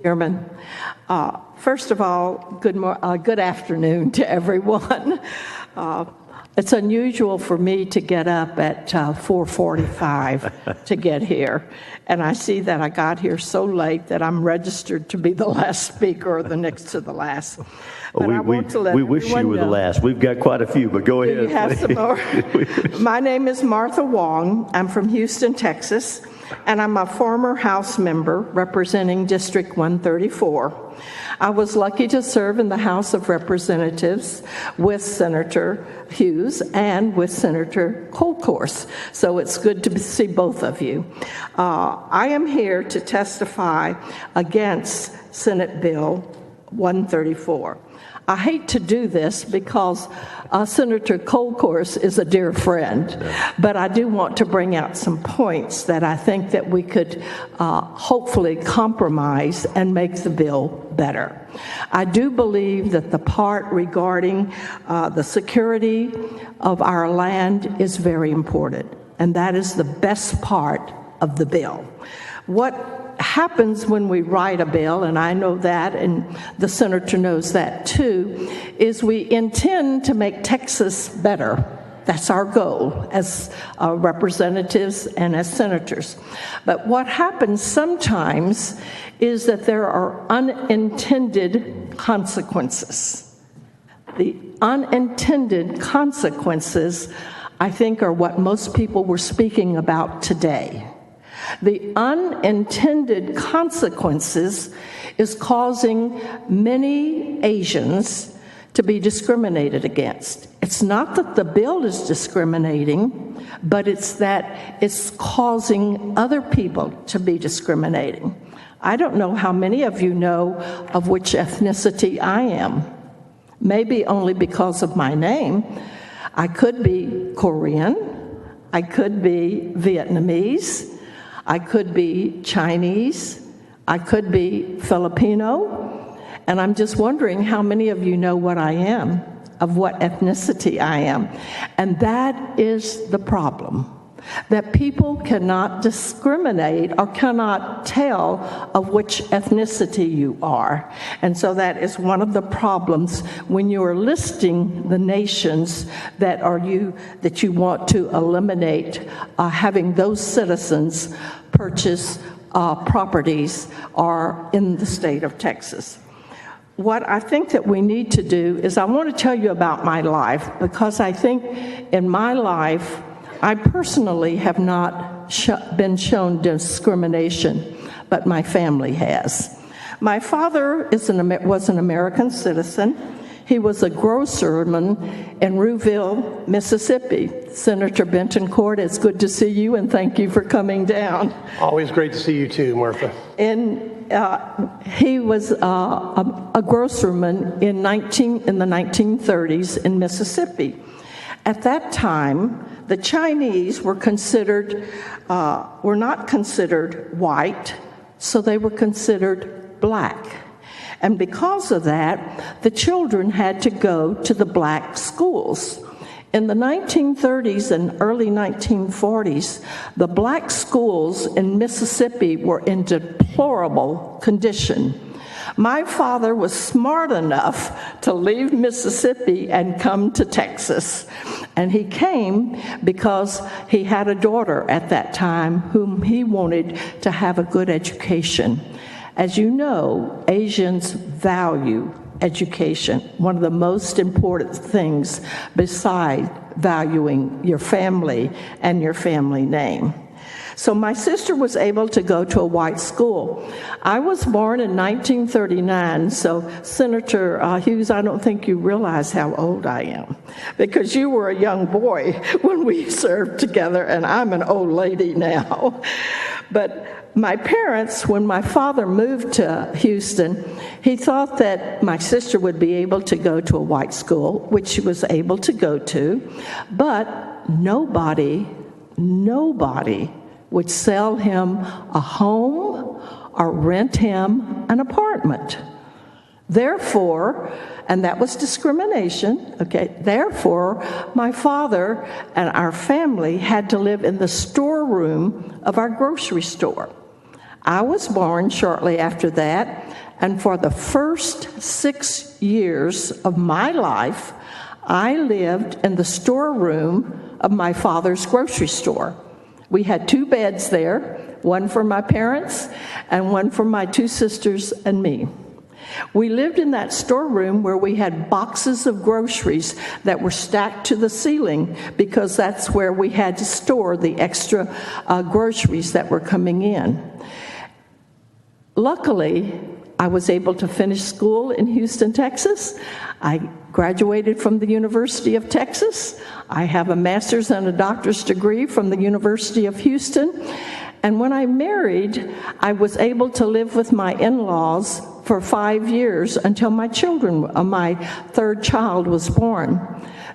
Chairman. First of all, good afternoon to everyone. It's unusual for me to get up at 4:45 to get here, and I see that I got here so late that I'm registered to be the last speaker or the next to the last. But we wish you were the last. We've got quite a few, but go ahead. You have some more. My name is Martha Wong. I'm from Houston, Texas, and I'm a former House member representing District 134. I was lucky to serve in the House of Representatives with Senator Hughes and with Senator Colcourse, so it's good to see both of you. I am here to testify against Senate Bill 134. I hate to do this because Senator Colcourse is a dear friend, but I do want to bring out some points that I think that we could hopefully compromise and make the bill better. I do believe that the part regarding the security of our land is very important, and that is the best part of the bill. What happens when we write a bill, and I know that, and the senator knows that too, is we intend to make Texas better. That's our goal as representatives and as senators. But what happens sometimes is that there are unintended consequences. The unintended consequences, I think, are what most people were speaking about today. The unintended consequences is causing many Asians to be discriminated against. It's not that the bill is discriminating, but it's that it's causing other people to be discriminating. I don't know how many of you know of which ethnicity I am. Maybe only because of my name. I could be Korean. I could be Vietnamese. I could be Chinese, I could be Filipino, and I'm just wondering how many of you know what I am, of what ethnicity I am. And that is the problem, that people cannot discriminate or cannot tell of which ethnicity you are. And so that is one of the problems when you are listing the nations that you want to eliminate, having those citizens purchase properties are in the state of Texas. What I think that we need to do is I want to tell you about my life, because I think in my life I personally have not been shown discrimination, but my family has. My father was an American citizen. He was a grocerman in Rouville, Mississippi. Senator Benton-Court, it's good to see you, and thank you for coming down. Always great to see you too, Martha. He was a grocerman in the 1930s in Mississippi. At that time, the Chinese were not considered white, so they were considered black. And because of that, the children had to go to the black schools. In the 1930s and early 1940s, the black schools in Mississippi were in deplorable condition. My father was smart enough to leave Mississippi and come to Texas. And he came because he had a daughter at that time whom he wanted to have a good education. As you know, Asians value education, one of the most important things besides valuing your family and your family name. So my sister was able to go to a white school. I was born in 1939, so Senator Hughes, I don't think you realize how old I am, because you were a young boy when we served together, and I'm an old lady now. But my parents, when my father moved to Houston, he thought that my sister would be able to go to a white school, which she was able to go to, but nobody would sell him a home or rent him an apartment. Therefore, and that was discrimination, okay? Therefore, my father and our family had to live in the storeroom of our grocery store. I was born shortly after that, and for the first 6 years of my life, I lived in the storeroom of my father's grocery store. We had 2 beds there, one for my parents and one for my 2 sisters and me. We lived in that storeroom where we had boxes of groceries that were stacked to the ceiling because that's where we had to store the extra groceries that were coming in. Luckily, I was able to finish school in Houston, Texas. I graduated from the University of Texas. I have a master's and a doctor's degree from the University of Houston. And when I married, I was able to live with my in-laws for 5 years until my 3rd child was born.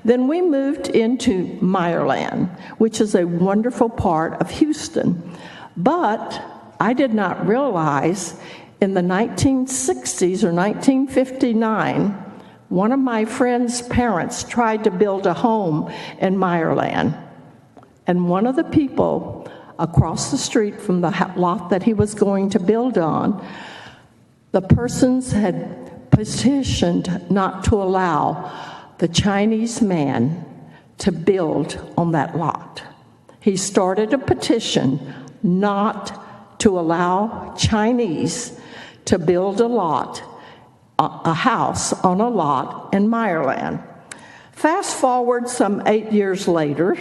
Then we moved into Meyerland, which is a wonderful part of Houston. But I did not realize in the 1960s or 1959, one of my friend's parents tried to build a home in Meyerland. And one of the people across the street from the lot that he was going to build on, the persons had petitioned not to allow the Chinese man to build on that lot. He started a petition not to allow Chinese to build a house on a lot in Meyerland. Fast forward some 8 years later,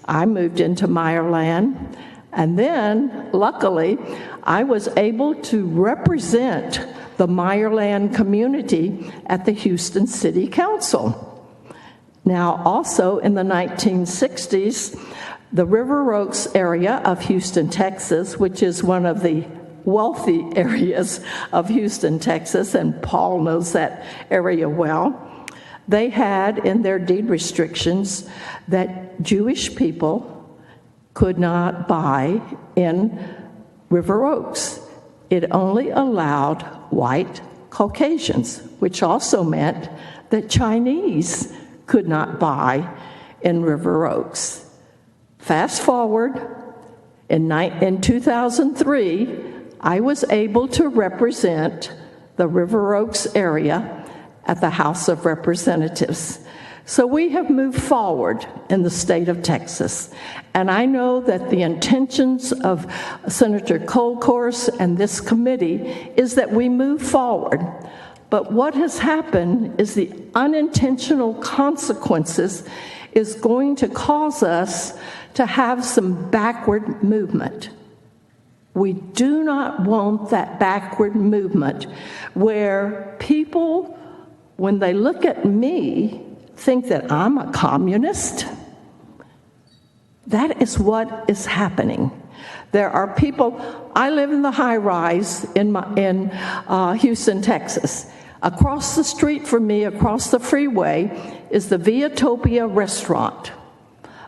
I moved into Meyerland, and then, luckily, I was able to represent the Meyerland community at the Houston City Council. Now, also in the 1960s, the River Oaks area of Houston, Texas, which is one of the wealthy areas of Houston, Texas, and Paul knows that area well, they had in their deed restrictions that Jewish people could not buy in River Oaks. It only allowed white Caucasians, which also meant that Chinese could not buy in River Oaks. Fast forward, in 2003, I was able to represent the River Oaks area at the House of Representatives. So we have moved forward in the state of Texas. And I know that the intentions of Senator Colcourse and this committee is that we move forward. But what has happened is the unintentional consequences is going to cause us to have some backward movement. We do not want that backward movement where people, when they look at me, think that I'm a communist. That is what is happening. There are people, I live in the high rise in Houston, Texas. Across the street from me, across the freeway, is the Viatopia restaurant.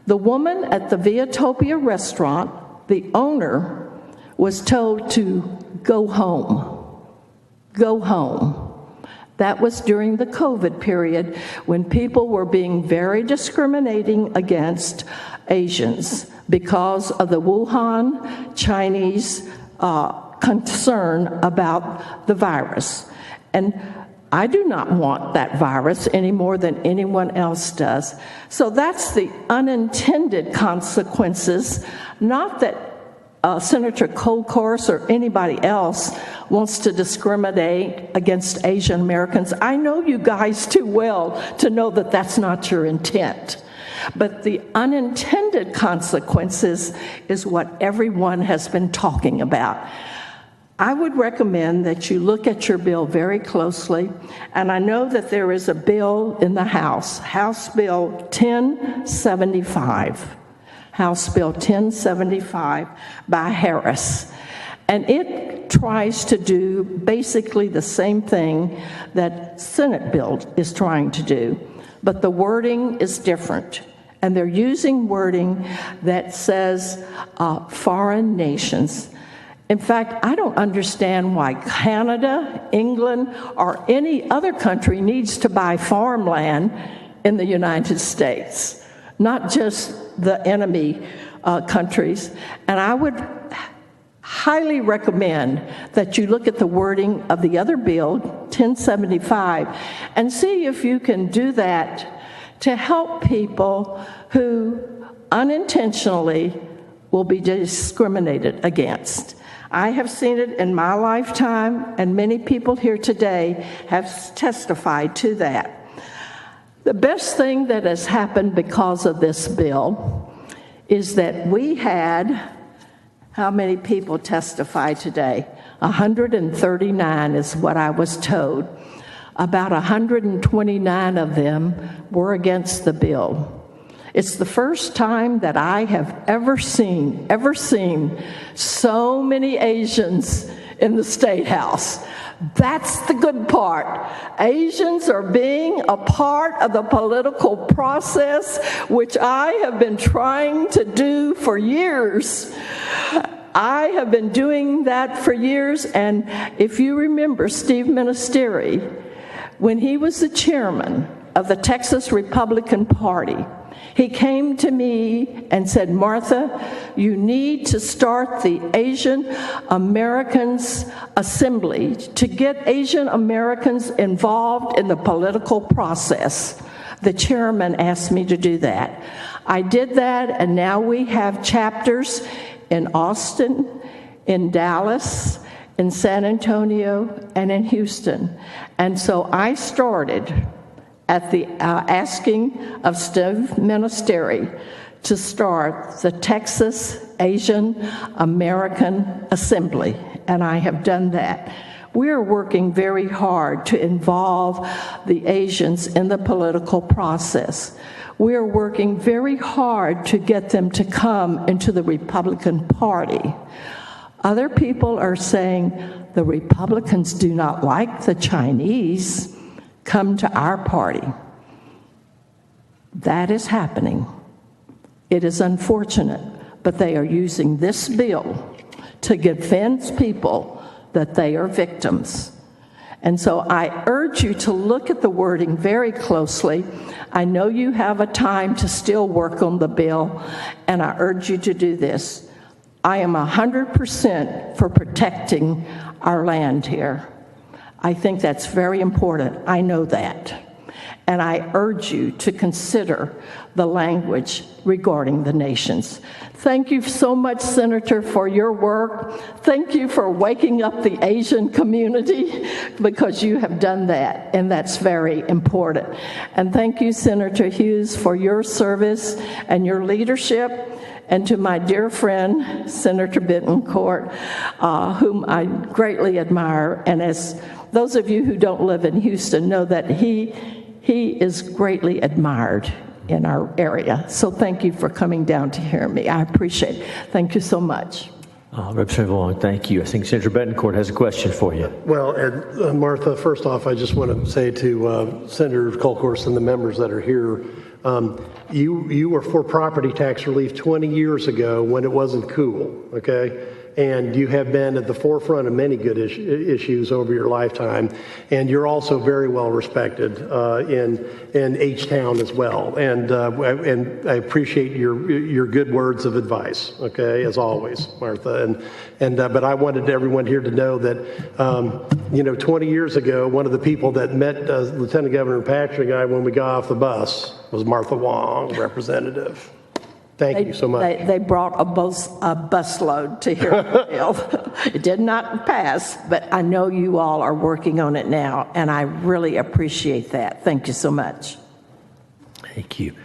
The woman at the Viatopia restaurant, the owner, was told to go home. Go home. That was during the COVID period when people were being very discriminating against Asians because of the Wuhan Chinese concern about the virus. And I do not want that virus any more than anyone else does. So that's the unintended consequences, not that Senator Colcourse or anybody else wants to discriminate against Asian Americans. I know you guys too well to know that that's not your intent. But the unintended consequences is what everyone has been talking about. I would recommend that you look at your bill very closely, and I know that there is a bill in the House, House Bill 1075. House Bill 1075 by Harris. And it tries to do basically the same thing that Senate bill is trying to do, but the wording is different. And they're using wording that says foreign nations. In fact, I don't understand why Canada, England, or any other country needs to buy farmland in the United States, not just the enemy countries. And I would highly recommend that you look at the wording of the other bill, 1075, and see if you can do that to help people who unintentionally will be discriminated against. I have seen it in my lifetime, and many people here today have testified to that. The best thing that has happened because of this bill is that we had, how many people testified today? 139 is what I was told. About 129 of them were against the bill. It's the first time that I have ever seen so many Asians in the State House. That's the good part. Asians are being a part of the political process, which I have been trying to do for years. I have been doing that for years, and if you remember Steve Ministeri, when he was the chairman of the Texas Republican Party, he came to me and said, Martha, you need to start the Asian Americans Assembly to get Asian Americans involved in the political process. The chairman asked me to do that. I did that, and now we have chapters in Austin, in Dallas, in San Antonio, and in Houston. And so I started at the asking of Steve Ministeri to start the Texas Asian American Assembly, and I have done that. We are working very hard to involve the Asians in the political process. We are working very hard to get them to come into the Republican Party. Other people are saying the Republicans do not like the Chinese. Come to our party. That is happening. It is unfortunate, but they are using this bill to convince people that they are victims. And so I urge you to look at the wording very closely. I know you have a time to still work on the bill, and I urge you to do this. I am 100% for protecting our land here. I think that's very important. I know that. And I urge you to consider the language regarding the nations. Thank you so much, Senator, for your work. Thank you for waking up the Asian community, because you have done that, and that's very important. And thank you, Senator Hughes, for your service and your leadership. And to my dear friend, Senator Bittencourt, whom I greatly admire, and as those of you who don't live in Houston know that he is greatly admired in our area. So thank you for coming down to hear me. I appreciate it. Thank you so much. Representative Wong, thank you. I think Senator Betancourt has a question for you. Well, and Martha, first off, I just want to say to Senator Kolkhorst and the members that are here, you were for property tax relief 20 years ago when it wasn't cool, okay? And you have been at the forefront of many good issues over your lifetime, and you're also very well respected in H-Town as well. And I appreciate your good words of advice. Okay, as always, Martha. But I wanted everyone here to know that 20 years ago, one of the people that met Lieutenant Governor Patrick and I when we got off the bus was Martha Wong, representative. Thank you so much. They brought a busload to hear the bill. It did not pass, but I know you all are working on it now, and I really appreciate that. Thank you so much. Thank you.